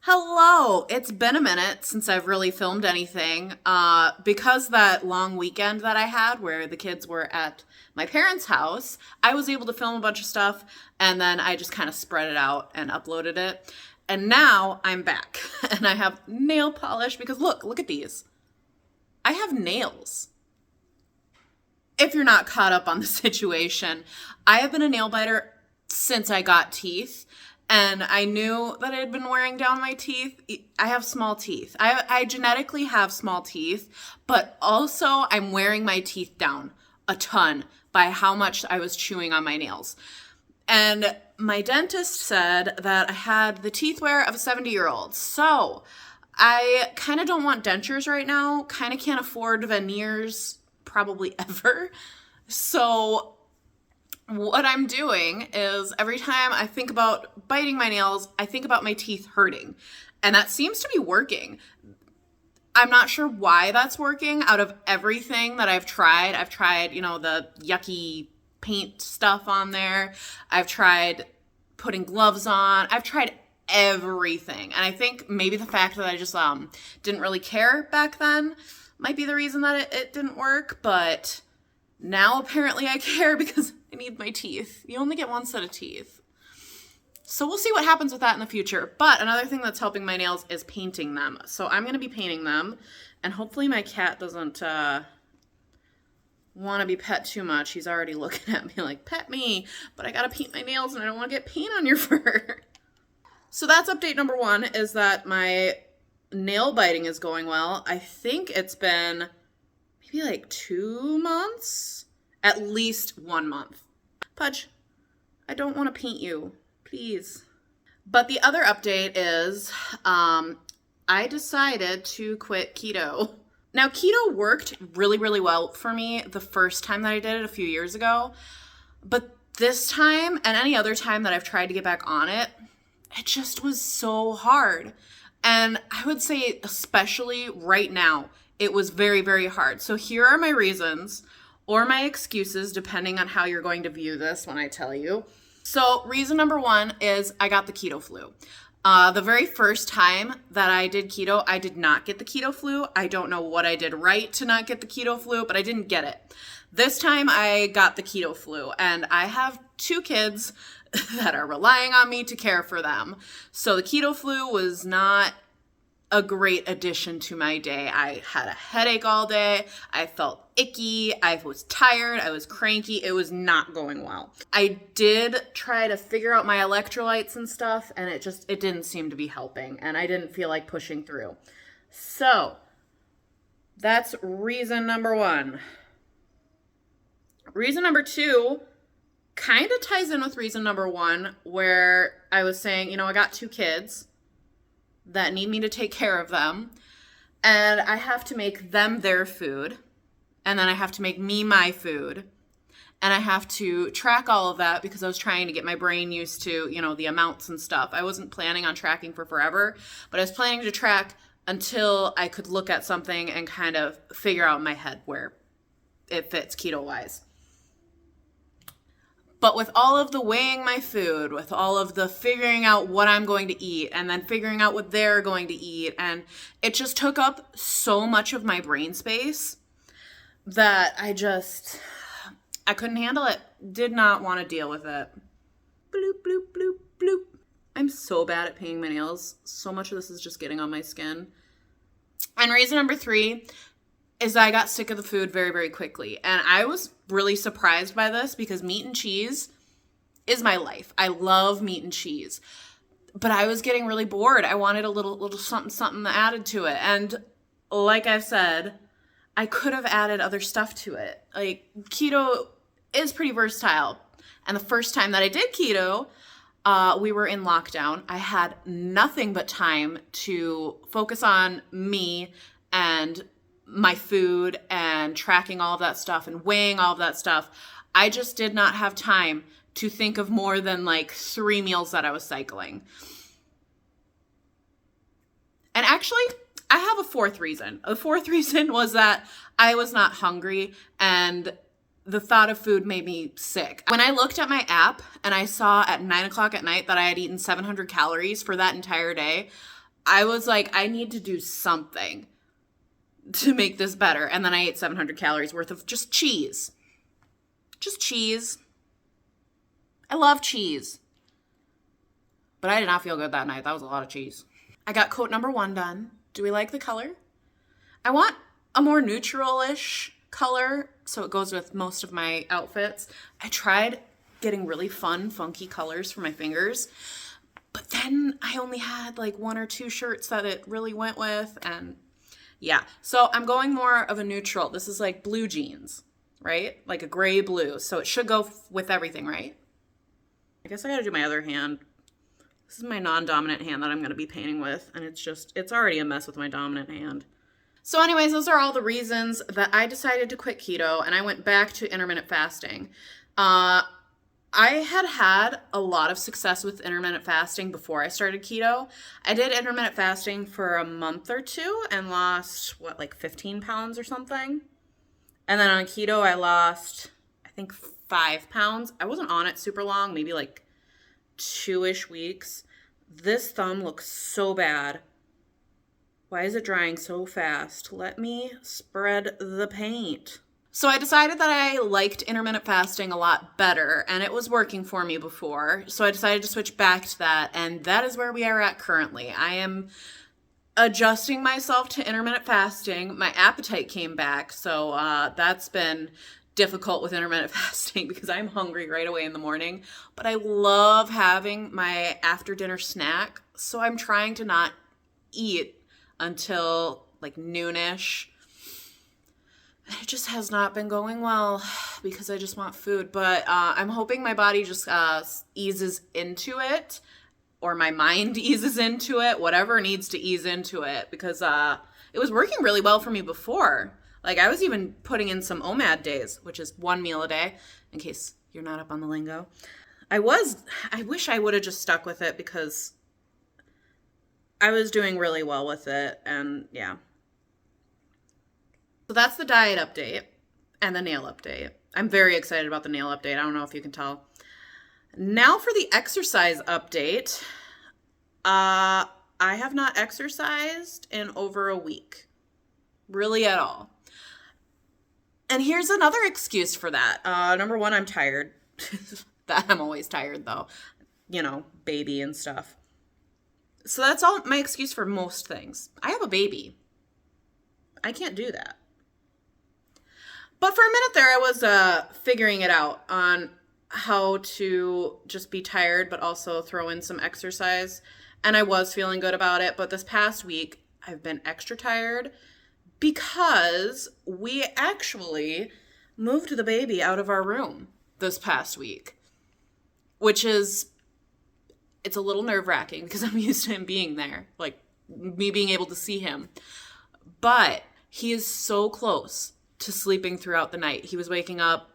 Hello! It's been a minute since I've really filmed anything. Because that long weekend that I had where the kids were at my parents' house, I was able to film a bunch of stuff and then I just kind of spread it out and uploaded it. And now I'm back and I have nail polish because look at these. I have nails. If you're not caught up on the situation, I have been a nail biter since I got teeth. And I knew that I had been wearing down my teeth. I have small teeth. I genetically have small teeth, but also I'm wearing my teeth down a ton by how much I was chewing on my nails. And my dentist said that I had the teeth wear of a 70-year-old. So I kind of don't want dentures right now. Kind of can't afford veneers probably ever. So what I'm doing is every time I think about biting my nails, I think about my teeth hurting. And that seems to be working. I'm not sure why that's working. Out of everything that I've tried, the yucky paint stuff on there. I've tried putting gloves on. I've tried everything. And I think maybe the fact that I just didn't really care back then might be the reason that it didn't work. But now apparently I care because I need my teeth. You only get one set of teeth. So we'll see what happens with that in the future. But another thing that's helping my nails is painting them. So I'm going to be painting them. And hopefully my cat doesn't want to be pet too much. He's already looking at me like, pet me. But I got to paint my nails and I don't want to get paint on your fur. So that's update number 1, is that my nail biting is going well. I think it's been maybe like 2 months. At least 1 month. Pudge, I don't want to paint you, please. But the other update is I decided to quit keto. Now, keto worked really, really well for me the first time that I did it a few years ago. But this time and any other time that I've tried to get back on it, it just was so hard. And I would say especially right now, it was very, very hard. So here are my reasons, or my excuses, depending on how you're going to view this when I tell you. So reason number 1 is I got the keto flu. The very first time that I did keto, I did not get the keto flu. I don't know what I did right to not get the keto flu, but I didn't get it. This time I got the keto flu, and I have 2 kids that are relying on me to care for them. So the keto flu was not a great addition to my day. I had a headache all day. I felt icky. I was tired. I was cranky. It was not going well. I did try to figure out my electrolytes and stuff, and it didn't seem to be helping, and I didn't feel like pushing through. So that's reason number 1. Reason number 2 kind of ties in with reason number 1, where I was saying, I got 2 kids that need me to take care of them, and I have to make them their food, and then I have to make me my food, and I have to track all of that because I was trying to get my brain used to, the amounts and stuff. I wasn't planning on tracking for forever, but I was planning to track until I could look at something and kind of figure out in my head where it fits keto-wise. But with all of the weighing my food, with all of the figuring out what I'm going to eat, and then figuring out what they're going to eat, and it just took up so much of my brain space that I couldn't handle it. Did not want to deal with it. Bloop, bloop, bloop, bloop. I'm so bad at painting my nails. So much of this is just getting on my skin. And reason number 3 is that I got sick of the food very, very quickly. And I was really surprised by this because meat and cheese is my life. I love meat and cheese. But I was getting really bored. I wanted a little something added to it. And like I said, I could have added other stuff to it. Like, keto is pretty versatile. And the first time that I did keto, we were in lockdown. I had nothing but time to focus on me and my food and tracking all of that stuff and weighing all of that stuff. I just did not have time to think of more than like 3 meals that I was cycling. And actually, I have a 4th reason. The 4th reason was that I was not hungry and the thought of food made me sick. When I looked at my app and I saw at 9 o'clock at night that I had eaten 700 calories for that entire day, I was like, I need to do something to make this better. And then I ate 700 calories worth of just cheese. Just cheese. I love cheese. But I did not feel good that night. That was a lot of cheese. I got coat number 1 done. Do we like the color? I want a more neutral-ish color, so it goes with most of my outfits. I tried getting really fun, funky colors for my fingers, but then I only had like 1 or 2 shirts that it really went with, and yeah. So I'm going more of a neutral. This is like blue jeans, right? Like a gray blue, so it should go with everything, right? I guess I gotta do my other hand. This is my non-dominant hand that I'm gonna be painting with, and it's already a mess with my dominant hand. So anyways, those are all the reasons that I decided to quit keto, and I went back to intermittent fasting. I had a lot of success with intermittent fasting before I started keto. I did intermittent fasting for a month or 2 and lost, like 15 pounds or something. And then on keto, I lost, I think, 5 pounds. I wasn't on it super long, maybe like 2-ish weeks. This thumb looks so bad. Why is it drying so fast? Let me spread the paint. So I decided that I liked intermittent fasting a lot better, and it was working for me before. So I decided to switch back to that, and that is where we are at currently. I am adjusting myself to intermittent fasting. My appetite came back, so that's been difficult with intermittent fasting because I'm hungry right away in the morning. But I love having my after dinner snack, so I'm trying to not eat until like noonish. It just has not been going well because I just want food. But I'm hoping my body just eases into it, or my mind eases into it, whatever needs to ease into it, because it was working really well for me before. Like I was even putting in some OMAD days, which is 1 meal a day, in case you're not up on the lingo. I wish I would have just stuck with it because I was doing really well with it, and yeah. So that's the diet update and the nail update. I'm very excited about the nail update. I don't know if you can tell. Now for the exercise update. I have not exercised in over a week. Really at all. And here's another excuse for that. Number 1, I'm tired. That I'm always tired though. You know, baby and stuff. So that's all my excuse for most things. I have a baby. I can't do that. But for a minute there, I was figuring it out on how to just be tired, but also throw in some exercise. And I was feeling good about it. But this past week, I've been extra tired because we actually moved the baby out of our room this past week, which is, it's a little nerve-wracking because I'm used to him being there, like me being able to see him. But he is so close to sleeping throughout the night. He was waking up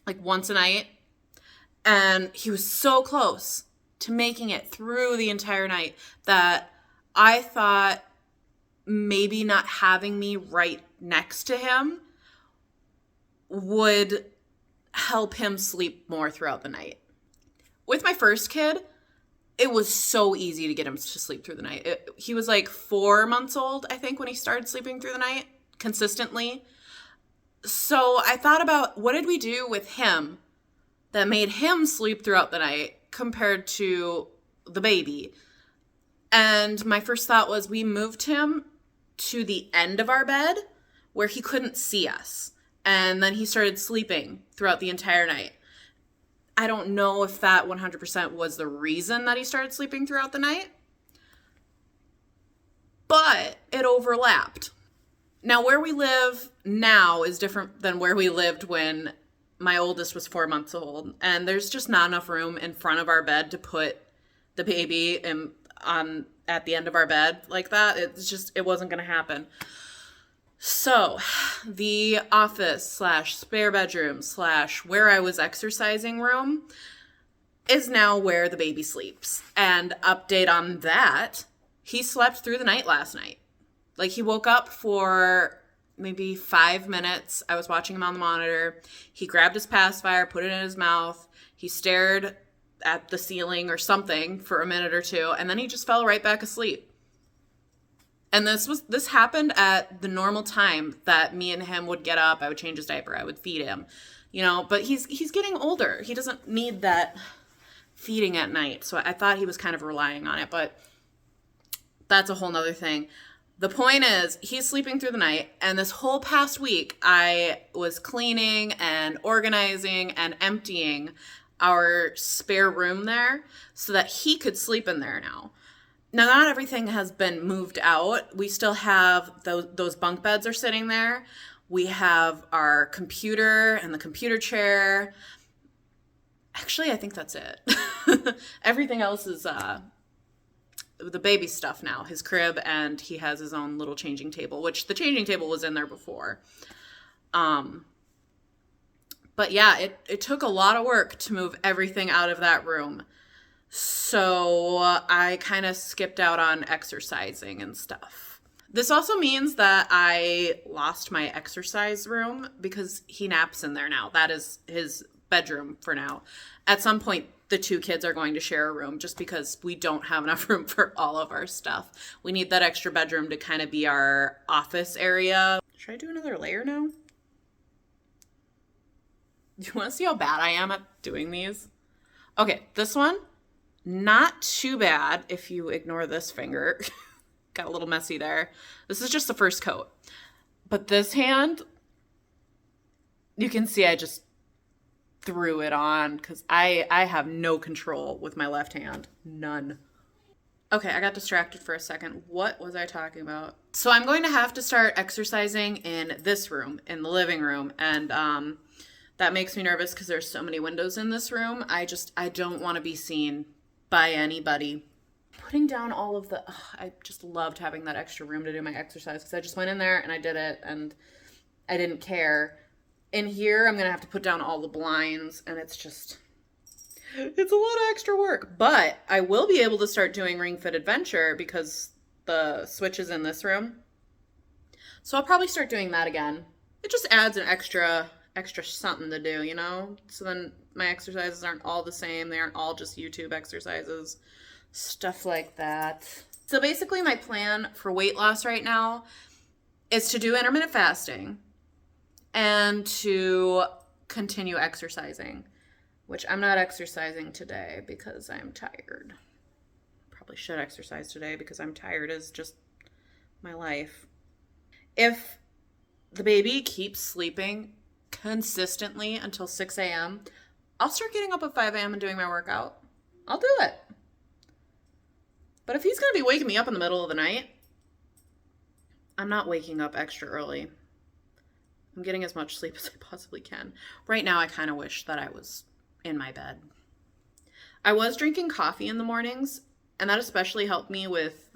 like once a night, and he was so close to making it through the entire night that I thought maybe not having me right next to him would help him sleep more throughout the night. With my first kid, it was so easy to get him to sleep through the night. He was like 4 months old, I think, when he started sleeping through the night consistently. So I thought about, what did we do with him that made him sleep throughout the night compared to the baby? And my first thought was, we moved him to the end of our bed where he couldn't see us. And then he started sleeping throughout the entire night. I don't know if that 100% was the reason that he started sleeping throughout the night, but it overlapped. Now, where we live now is different than where we lived when my oldest was 4 months old, and there's just not enough room in front of our bed to put the baby at the end of our bed like that. It wasn't going to happen. So the office / spare bedroom / where I was exercising room is now where the baby sleeps. And update on that, he slept through the night last night. Like, he woke up for maybe 5 minutes. I was watching him on the monitor. He grabbed his pacifier, put it in his mouth. He stared at the ceiling or something for a minute or two, and then he just fell right back asleep. And this happened at the normal time that me and him would get up. I would change his diaper. I would feed him, but he's getting older. He doesn't need that feeding at night. So I thought he was kind of relying on it, but that's a whole nother thing. The point is, he's sleeping through the night, and this whole past week, I was cleaning and organizing and emptying our spare room there so that he could sleep in there now. Now, not everything has been moved out. We still have those bunk beds are sitting there. We have our computer and the computer chair. Actually, I think that's it. Everything else is the baby stuff now, his crib, and he has his own little changing table, which the changing table was in there before. But yeah, it took a lot of work to move everything out of that room. So I kind of skipped out on exercising and stuff. This also means that I lost my exercise room because he naps in there now. That is his bedroom for now. At some point, the two kids are going to share a room just because we don't have enough room for all of our stuff. We need that extra bedroom to kind of be our office area. Should I do another layer now? Do you want to see how bad I am at doing these? Okay, this one, not too bad if you ignore this finger. Got a little messy there. This is just the first coat. But this hand, you can see I just threw it on because I have no control with my left hand. None. Okay, I got distracted for a second. What was I talking about? So I'm going to have to start exercising in this room, in the living room. And that makes me nervous because there's so many windows in this room. I don't want to be seen by anybody. Putting down all of the, I just loved having that extra room to do my exercise because I just went in there and I did it and I didn't care. In here, I'm going to have to put down all the blinds and it's a lot of extra work. But I will be able to start doing Ring Fit Adventure because the Switch is in this room. So I'll probably start doing that again. It just adds an extra something to do, So then my exercises aren't all the same. They aren't all just YouTube exercises. Stuff like that. So basically my plan for weight loss right now is to do intermittent fasting and to continue exercising, which I'm not exercising today because I'm tired. Probably should exercise today because I'm tired is just my life. If the baby keeps sleeping consistently until 6 a.m., I'll start getting up at 5 a.m. and doing my workout. I'll do it. But if he's going to be waking me up in the middle of the night, I'm not waking up extra early. I'm getting as much sleep as I possibly can. Right now, I kind of wish that I was in my bed. I was drinking coffee in the mornings, and that especially helped me with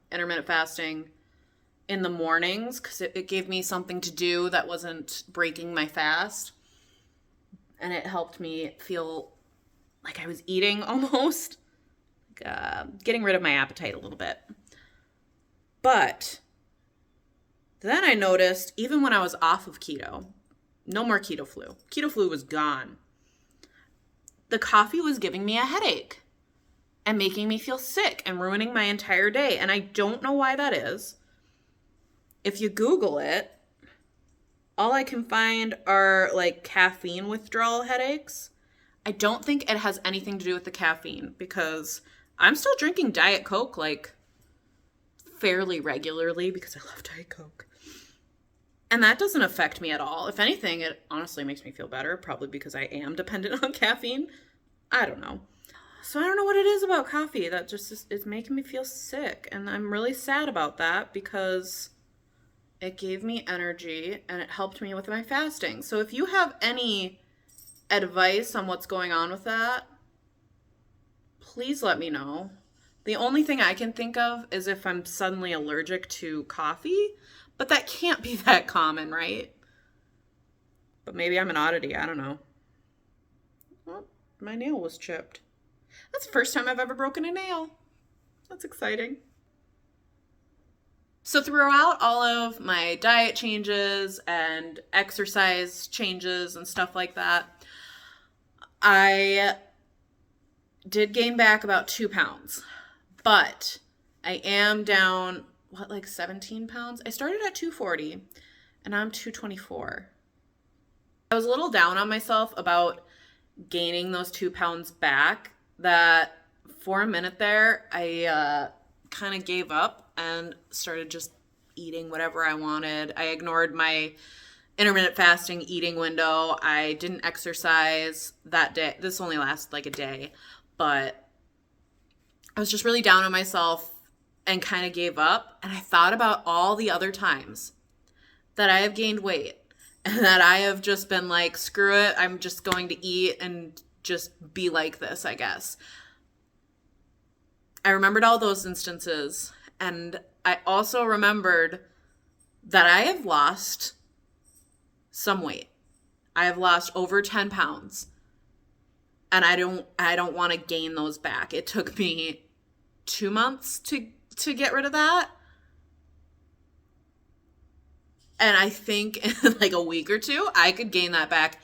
intermittent fasting in the mornings because it gave me something to do that wasn't breaking my fast. And it helped me feel like I was eating almost. Getting rid of my appetite a little bit. But then I noticed, even when I was off of keto, no more keto flu. Keto flu was gone. The coffee was giving me a headache and making me feel sick and ruining my entire day. And I don't know why that is. If you Google it, all I can find are like caffeine withdrawal headaches. I don't think it has anything to do with the caffeine because I'm still drinking Diet Coke like fairly regularly because I love Diet Coke. And that doesn't affect me at all. If anything, it honestly makes me feel better, probably because I am dependent on caffeine. I don't know. So I don't know what it is about coffee that it's making me feel sick. And I'm really sad about that because it gave me energy and it helped me with my fasting. So if you have any advice on what's going on with that, please let me know. The only thing I can think of is if I'm suddenly allergic to coffee, but that can't be that common, right? But maybe I'm an oddity. I don't know. Oh, my nail was chipped. That's the first time I've ever broken a nail. That's exciting. So throughout all of my diet changes and exercise changes and stuff like that, I did gain back about 2 pounds, but I am down what, like 17 pounds? I started at 240 and now I'm 224. I was a little down on myself about gaining those 2 pounds back, that for a minute there, I kind of gave up and started just eating whatever I wanted. I ignored my intermittent fasting eating window. I didn't exercise that day. This only lasted like a day, but I was just really down on myself and kind of gave up. And I thought about all the other times that I have gained weight and that I have just been like, screw it, I'm just going to eat and just be like this, I guess. I remembered all those instances, and I also remembered that I have lost some weight. I have lost over 10 pounds, and I don't want to gain those back. It took me 2 months to get rid of that. And I think in like a week or two, I could gain that back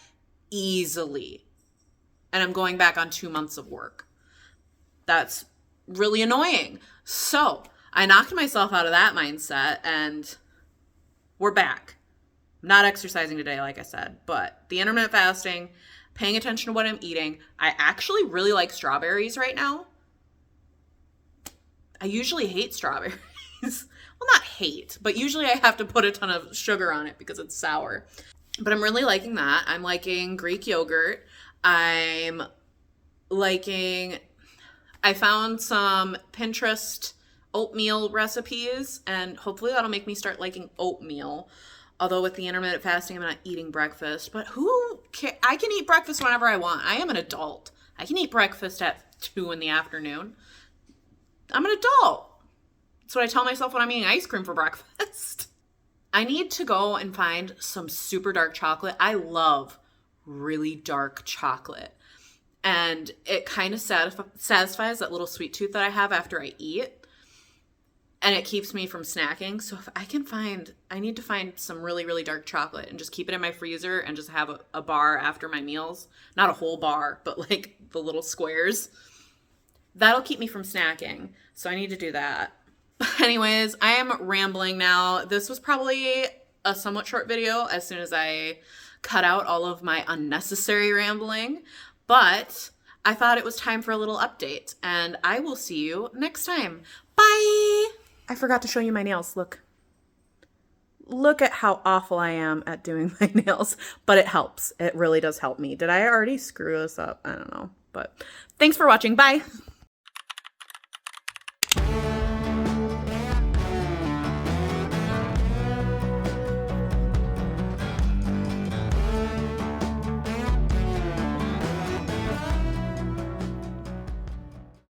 easily. And I'm going back on 2 months of work. That's really annoying. So I knocked myself out of that mindset and we're back. I'm not exercising today, like I said, but the intermittent fasting, paying attention to what I'm eating. I actually really like strawberries right now. I usually hate strawberries. Well, not hate, but usually I have to put a ton of sugar on it because it's sour. But I'm really liking that. I'm liking Greek yogurt. I found some Pinterest oatmeal recipes, and hopefully that'll make me start liking oatmeal. Although with the intermittent fasting, I'm not eating breakfast. But who cares? I can eat breakfast whenever I want. I am an adult. I can eat breakfast at 2 in the afternoon. I'm an adult. That's what I tell myself when I'm eating ice cream for breakfast. I need to go and find some super dark chocolate. I love really dark chocolate. And it kind of satisfies that little sweet tooth that I have after I eat. And it keeps me from snacking. So if I need to find some really, really dark chocolate and just keep it in my freezer and just have a bar after my meals. Not a whole bar, but like the little squares. That'll keep me from snacking. So I need to do that. Anyways, I am rambling now. This was probably a somewhat short video as soon as I cut out all of my unnecessary rambling. But I thought it was time for a little update. And I will see you next time. Bye! I forgot to show you my nails. Look. Look at how awful I am at doing my nails. But it helps. It really does help me. Did I already screw this up? I don't know. But thanks for watching. Bye!